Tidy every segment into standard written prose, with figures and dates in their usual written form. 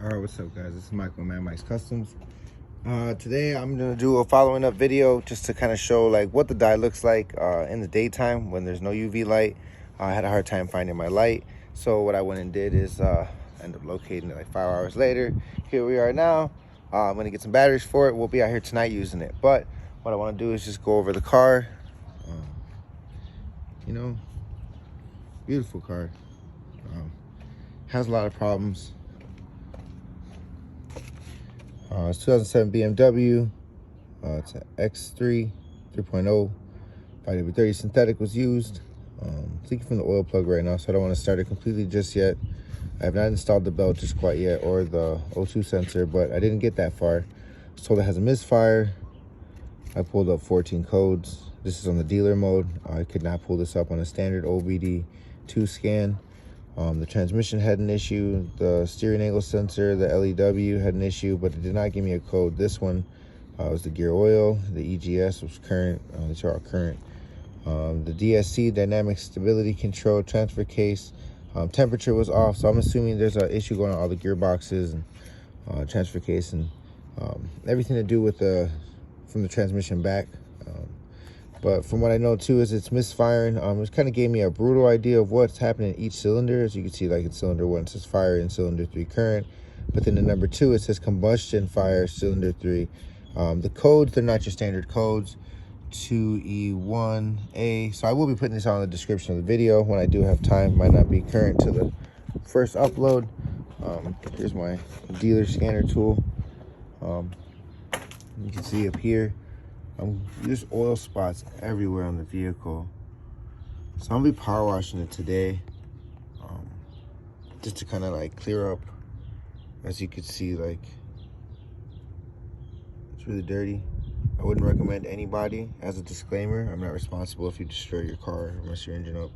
Alright, what's up guys? This is Michael, Man Mike's Customs. Today I'm gonna do a following up video just to kind of show like what the dye looks like in the daytime when there's no UV light. I had a hard time finding my light, so what I went and did is end up locating it like 5 hours later. Here we are now. I'm gonna get some batteries for it. We'll be out here tonight using it, but what I want to do is just go over the car. You know, beautiful car. Has a lot of problems. It's 2007 BMW. It's an X.3 3.0. 5W30 synthetic was used. It's leaking from the oil plug right now, so I don't want to start it completely just yet. I have not installed the belt just quite yet, or the O2 sensor, but I didn't get that far. I was told it has a misfire. I pulled up 14 codes. This is on the dealer mode. I could not pull this up on a standard OBD2 scan. The transmission had an issue. The steering angle sensor, the LEW, had an issue, but it did not give me a code. This one was the gear oil. The EGS was current. These are all current. The DSC, dynamic stability control, transfer case, temperature was off. So I'm assuming there's an issue going on all the gearboxes and transfer case and everything to do with from the transmission back. But from what I know too is it's misfiring. It kind of gave me a brutal idea of what's happening in each cylinder. As you can see, like in cylinder 1 it says fire, in cylinder 3 current, but then the number 2 it says combustion fire, cylinder 3. The codes, they're not your standard codes. 2E1A. So I will be putting this on the description of the video when I do have time. Might not be current to the first upload. Here's my dealer scanner tool. You can see up here there's oil spots everywhere on the vehicle, so I'm gonna be power washing it today, just to kind of like clear up. As you can see, like, it's really dirty. I wouldn't recommend anybody. As a disclaimer, I'm not responsible if you destroy your car or mess your engine up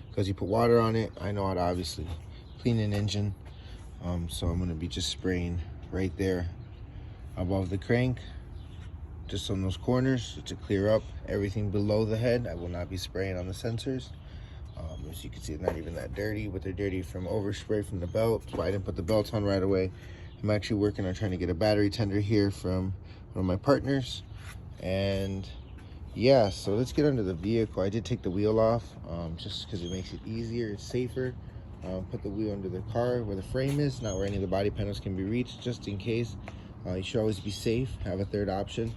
because you put water on it. I know how to obviously clean an engine, so I'm gonna be just spraying right there above the crank, just on those corners, to clear up everything below the head. I will not be spraying on the sensors. As you can see, it's not even that dirty, but they're dirty from overspray from the belt. So I didn't put the belt on right away. I'm actually working on trying to get a battery tender here from one of my partners. And yeah, so let's get under the vehicle. I did take the wheel off just because it makes it easier, it's safer. Put the wheel under the car where the frame is, not where any of the body panels can be reached, just in case. You should always be safe, have a third option.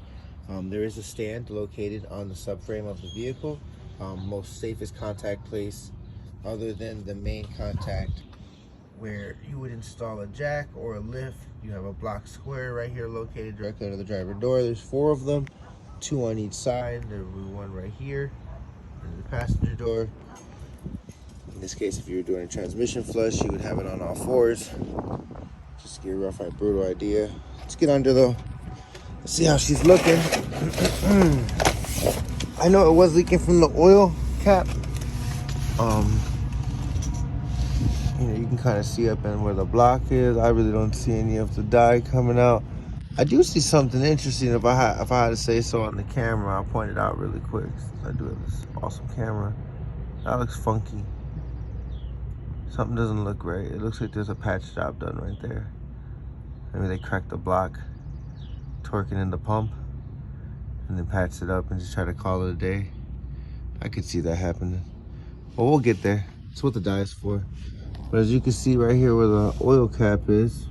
There is a stand located on the subframe of the vehicle. Most safest contact place other than the main contact where you would install a jack or a lift. You have a block square right here located directly under the driver door. There's 4 of them, 2 on each side. There will be 1 right here in the passenger door. In this case, if you were doing a transmission flush, you would have it on all 4s. Just to get a rough, brutal idea. Let's get under the, let's see how she's looking. I know it was leaking from the oil cap. You know, you can kind of see up in where the block is. I really don't see any of the dye coming out. I do see something interesting. If I had to say so on the camera, I'll point it out really quick. I do have this awesome camera. That looks funky. Something doesn't look right. It looks like there's a patch job done right there. Maybe they cracked the block, torquing in the pump, and then patched it up and just try to call it a day. I could see that happening. But we'll get there. That's what the dye is for. But as you can see right here where the oil cap is,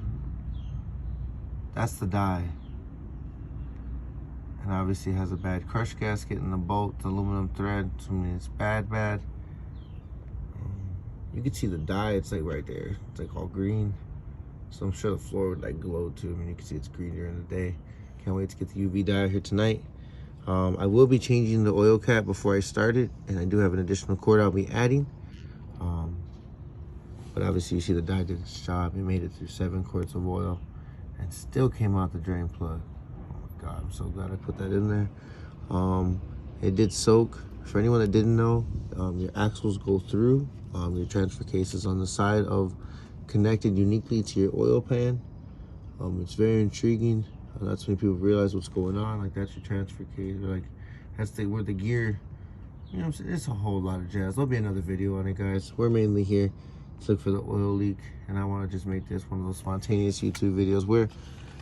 that's the dye. And obviously it has a bad crush gasket in the bolt, the aluminum thread. So I mean, it's bad. You can see the dye, it's like right there. It's like all green. So I'm sure the floor would like glow too. I mean, you can see it's green during the day. Can't wait to get the UV dye here tonight. I will be changing the oil cap before I start it, and I do have an additional cord I'll be adding. But obviously you see the dye did its job. It made it through 7 quarts of oil and still came out the drain plug. Oh my God, I'm so glad I put that in there. It did soak. For anyone that didn't know, your axles go through. Your transfer case is on the side of connected uniquely to your oil pan. It's very intriguing. Not too many people realize what's going on. Like, that's your transfer case. Like, that's where the gear, you know what I'm saying? It's a whole lot of jazz. There'll be another video on it, guys. We're mainly here Let's look for the oil leak. And I want to just make this one of those spontaneous YouTube videos where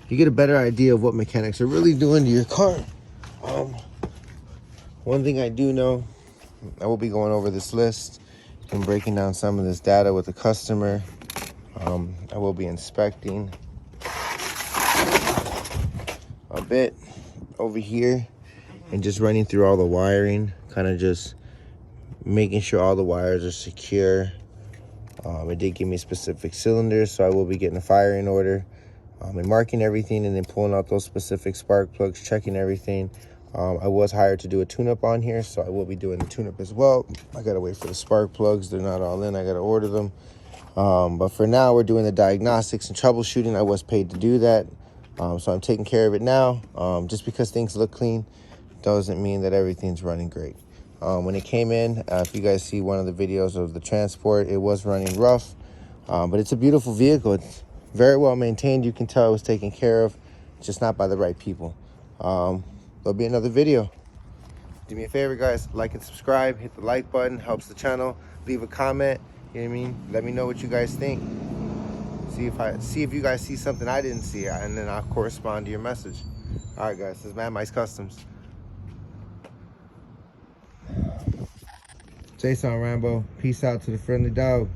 you get a better idea of what mechanics are really doing to your car. One thing I do know, I will be going over this list and breaking down some of this data with the customer. I will be inspecting a bit over here and just running through all the wiring, kind of just making sure all the wires are secure. It did give me specific cylinders, so I will be getting a firing order and marking everything, and then pulling out those specific spark plugs, checking everything. I was hired to do a tune-up on here, so I will be doing the tune-up as well. I gotta wait for the spark plugs. They're not all in. I gotta order them. But for now, we're doing the diagnostics and troubleshooting. I was paid to do that, so I'm taking care of it now. Just because things look clean doesn't mean that everything's running great. When it came in, if you guys see one of the videos of the transport, it was running rough, but it's a beautiful vehicle. It's very well maintained. You can tell it was taken care of, just not by the right people. There'll be another video. Do me a favor, guys, like and subscribe, hit the like button, helps the channel. Leave a comment, you know what I mean? Let me know what you guys think. See if you guys see something I didn't see, and then I'll correspond to your message. All right, guys, this is Mad Mike's Customs. Say something, Rambo. Peace out to the friendly dog.